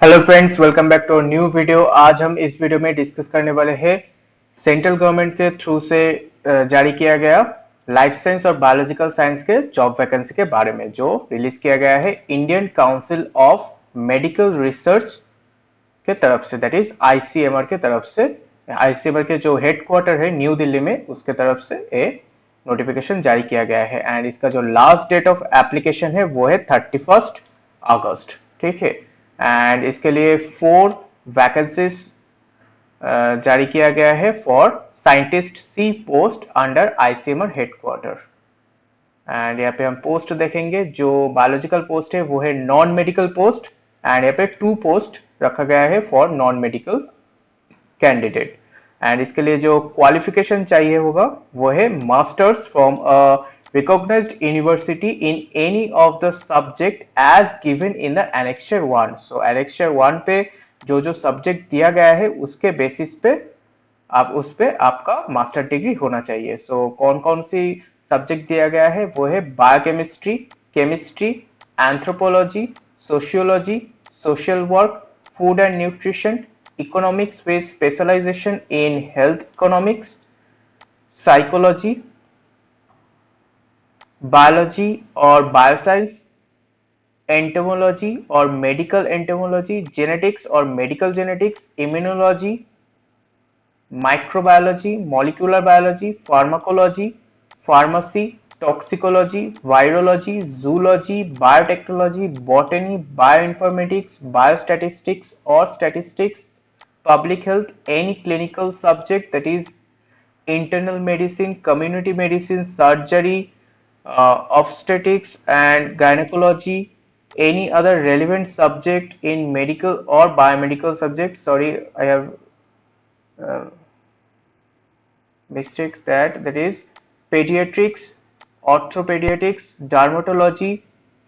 Hello friends, welcome back to new video. आज हम इस वीडियो में डिस्कस करने वाले हैं सेंट्रल गवर्नमेंट के थ्रू से जारी किया गया लाइफ साइंस और बायोलॉजिकल साइंस के जॉब वैकेंसी के बारे में, जो रिलीज किया गया है Indian council of medical research के तरफ से, दैट इज आईसीएमआर के तरफ से। आईसीएमआर के जो हेडक्वार्टर है न्यू दिल्ली में, उसके तरफ से ये नोटिफिकेशन जारी किया गया है। एंड इसका जो लास्ट डेट ऑफ एप्लीकेशन है वो है 31 अगस्त। ठीक है। एंड इसके लिए 4 वैकेंसीज जारी किया गया है for scientist C post under ICMR headquarter. And यहाँ पे हम पोस्ट देखेंगे। जो बायोलॉजिकल पोस्ट है वो है नॉन मेडिकल पोस्ट, एंड यहाँ पे 2 पोस्ट रखा गया है for non medical candidate. And इसके लिए जो क्वालिफिकेशन चाहिए होगा वो है masters from a recognised university in any of the subject as given in the annexure 1। So annexure 1 पे जो जो सब्जेक्ट दिया गया है उसके बेसिस पे आप उस पे आपका मास्टर डिग्री होना चाहिए। सो कौन कौन सी सब्जेक्ट दिया गया है वो है biochemistry, chemistry, anthropology, sociology, social work, food and nutrition, economics with specialisation in health economics, psychology, biology और बायोसाइंस, एंटोमोलॉजी और मेडिकल एंटोमोलॉजी, जेनेटिक्स और medical genetics, immunology, microbiology, molecular biology, pharmacology, pharmacy, toxicology, virology, zoology, biotechnology, botany, bioinformatics, biostatistics और statistics, public health, any clinical subject, that is internal medicine, community medicine, surgery, obstetrics and gynecology, any other relevant subject in medical or biomedical subject. Sorry, I have uh, mistake that is pediatrics, orthopediatrics, dermatology,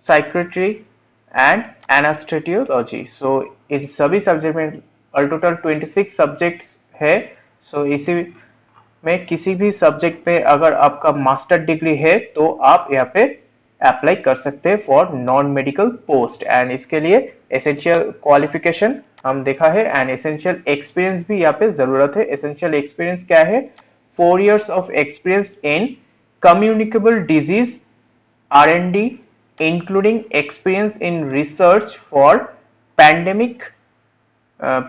psychiatry and anesthesiology. So इन सभी subject में total 26 subjects है। सो इसी में किसी भी subject पे अगर आपका मास्टर डिग्री है तो आप यहाँ पे अप्लाई कर सकते हैं for non medical post. And इसके लिए एसेंशियल क्वालिफिकेशन हम देखा है, एंड एसेंशियल एक्सपीरियंस भी यहाँ पे जरूरत है। एसेंशियल एक्सपीरियंस क्या है? 4 years of experience in communicable disease R&D, including experience in research for pandemic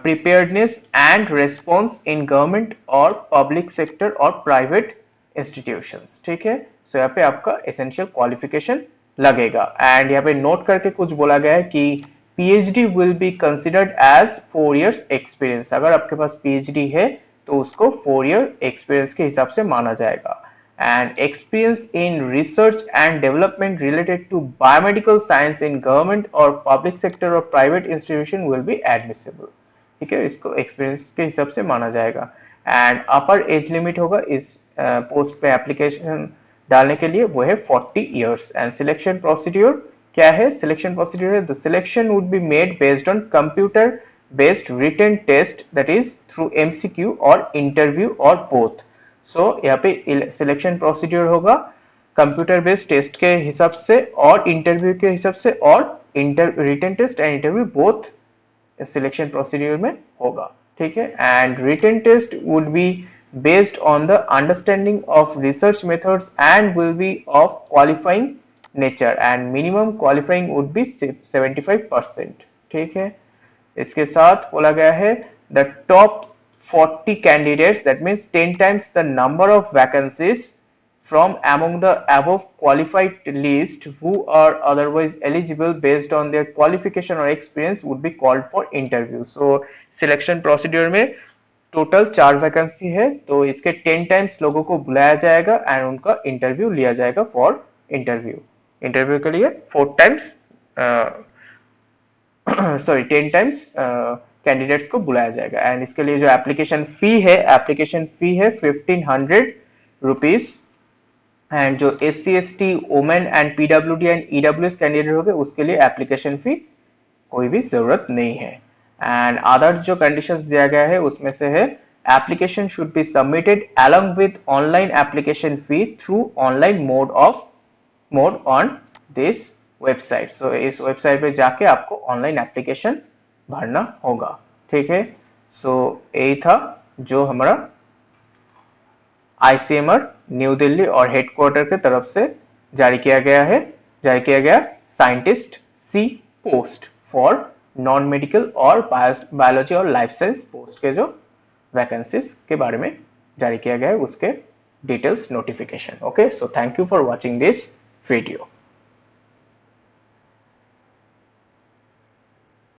preparedness and response in government और public sector और private institutions। ठीक है। सो यहाँ पे आपका essential qualification लगेगा। एंड यहाँ पे नोट करके कुछ बोला गया है कि PhD will be considered as 4 years experience। अगर आपके पास PhD है तो उसको 4 year experience के हिसाब से माना जाएगा। and experience in research and development related to biomedical science in government or public sector or private institution will be admissible। ठीक है, इसको एक्सपीरियंस के हिसाब से माना जाएगा। एंड अपर एज लिमिट होगा इस पोस्ट पे एप्लीकेशन डालने के लिए, वो है 40 years। एंड सिलेक्शन प्रोसीड्यूर क्या है? सिलेक्शन प्रोसीड्यूर है the selection would be made based on computer based written test, that is through MCQ और इंटरव्यू और बोथ। सो यहाँ पे सिलेक्शन प्रोसीड्यूर होगा कंप्यूटर बेस्ड टेस्ट के हिसाब से और इंटरव्यू के हिसाब से, और written test and interview both selection procedure में होगा। ठीक है। And written test would be based on the understanding of research methods and will B of qualifying nature, and minimum qualifying would be 75%। ठीक है। इसके साथ बोला गया है the top 40 candidates, that means 10 times the number of vacancies from among the above qualified list who are otherwise eligible based on their qualification or experience would be called for interview। So selection procedure में total 4 vacancy है, तो इसके 10 times लोगों को बुलाया जाएगा and उनका interview लिया जाएगा फॉर इंटरव्यू। इंटरव्यू के लिए 4 टाइम्स सॉरी 10 टाइम्स कैंडिडेट्स को बुलाया जाएगा। एंड इसके लिए जो एप्लीकेशन फी है, एप्लीकेशन फी है 1500 रुपीज। एंड जो SC ST women and PWD and EWS candidate हो गए उसके लिए एप्लीकेशन फी कोई भी जरूरत नहीं है। एंड अदर जो कंडीशंस दिया गया है उसमें से है application should be submitted along with online application fee through online mode on this website. So इस वेबसाइट पे जाके आपको ऑनलाइन एप्लीकेशन भरना होगा। ठीक है, सो यही था जो हमारा आईसीएमआर न्यू दिल्ली और हेडक्वार्टर की तरफ से जारी किया गया scientist C post for non medical और बायोलॉजी और लाइफ साइंस पोस्ट के जो वैकेंसीज के बारे में जारी किया गया है उसके details notification. Okay, so thank you for watching this video.